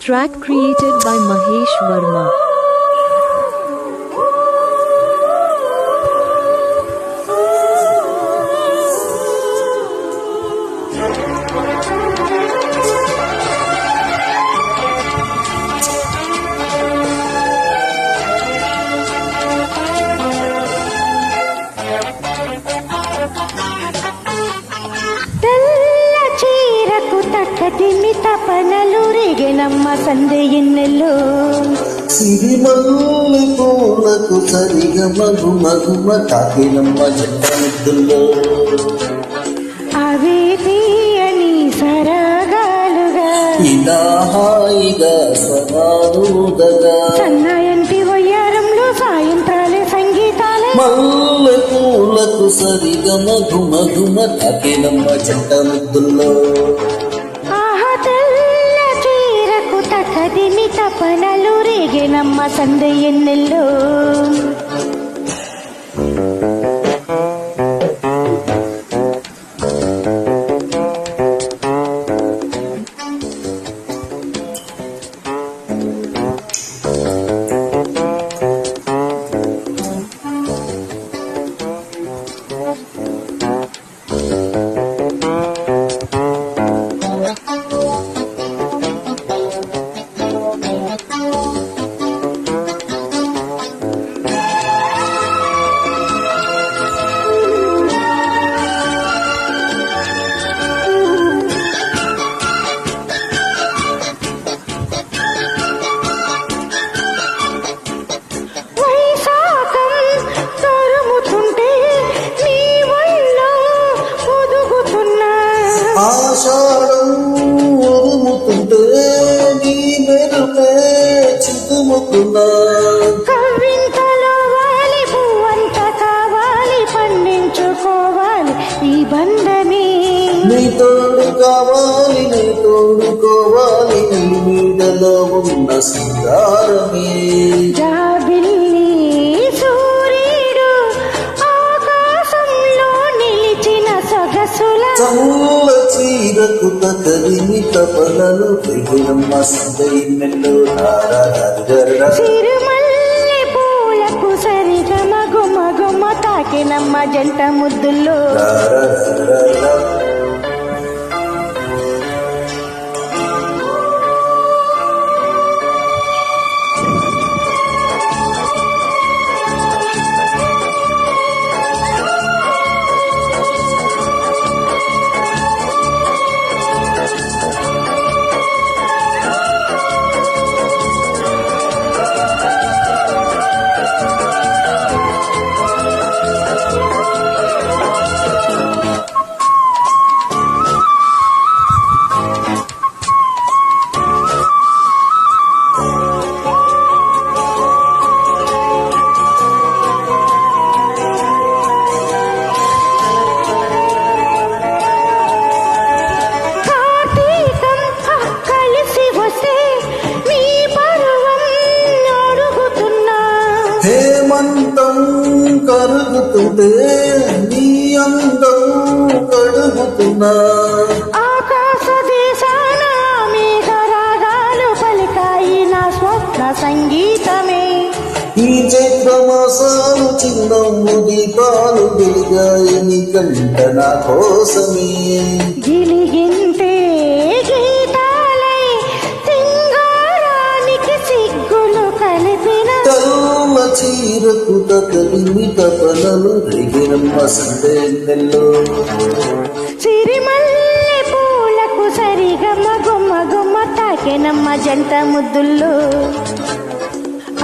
Track created by Mahesh Verma. తక్కటిమి తపనలు రేగెనమ్మ సందే ఎన్నెల్లో సిరిమల్లి పూలకు సరిగ మగు మగుమ తాకినమ్మ జట్టముద్దుల్లో అవే తీయని సరగాలుగా ఇలా హాయిగా సనాలుదగా సన్నాయంటి వయ్యారంలో సాయంత్రాలే సంగీతాలే మల్లె పూలకు సరిగ మగు మగుమ తాకినమ్మ జట్టముద్దుల్లో తక్కదిమి తపనలు రేగెనమ్మ సందే ఎన్నెల్లో ఆషాఢం ఉరుముతుంటే నీ మెరుపే చితుముకున్నా కవింతలో వాలి పువ్వంత కావాలి పండించుకోవాలి ఈ బంధమే నీ తోడు కావాలి నీ తోడుకోవాలి నీ నీడలో ఉన్న సింగారమే జాబిల్లి సూర్యుడు ఆకాశంలో నిలిచిన సొగసుల చల్ల చీరకు తకరిమి తపనలు దిగునమ్మ సందైన్నెల్లో సిరిమల్లె పూలకు సరిగా మగు మగుమ తాకినమ్మ జంట ముద్దుల్లో హేమంతం కరుగుతుంటే నీ అందం కడుగుతున్నా ఆకాశ దేశాన మేఘ రాగాలు పలికాయి నా స్వప్న సంగీతమే ఈ చైత్రమాసాలు చిన్నమ్ము దీపాలు వెలిగాయి నీ కంట నా కోసమే గిలిగింటే గీతాలై సింగారానికి సిగ్గులు కలిపిన తల్ల చీరకు తకలిమి తపనలు రేగినమ్మ సందెన్నెల్లో సిరిమల్లె పూలకు సరిగా మగుమ గుమ్మ తాకెనమ్మ జంట ముద్దుల్లో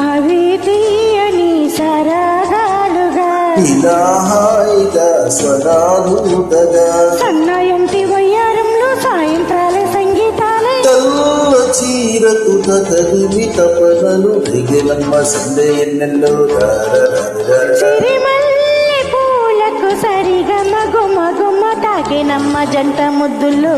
అవి తీయని సరగాలుగా ఇలా హాయిగా స్వరాలుదగా సన్నాయంటి వయ్యారంలో సాయంత్రాల సంగీతాలే తల్ల చీరకు తకలిమి తపనలు రేగినమ్మ సందెన్నెల్లో సిరిమల్లె పూలకు సరిగా మగుమ గుమ్మ తాకెనమ్మ జంట ముద్దుల్లో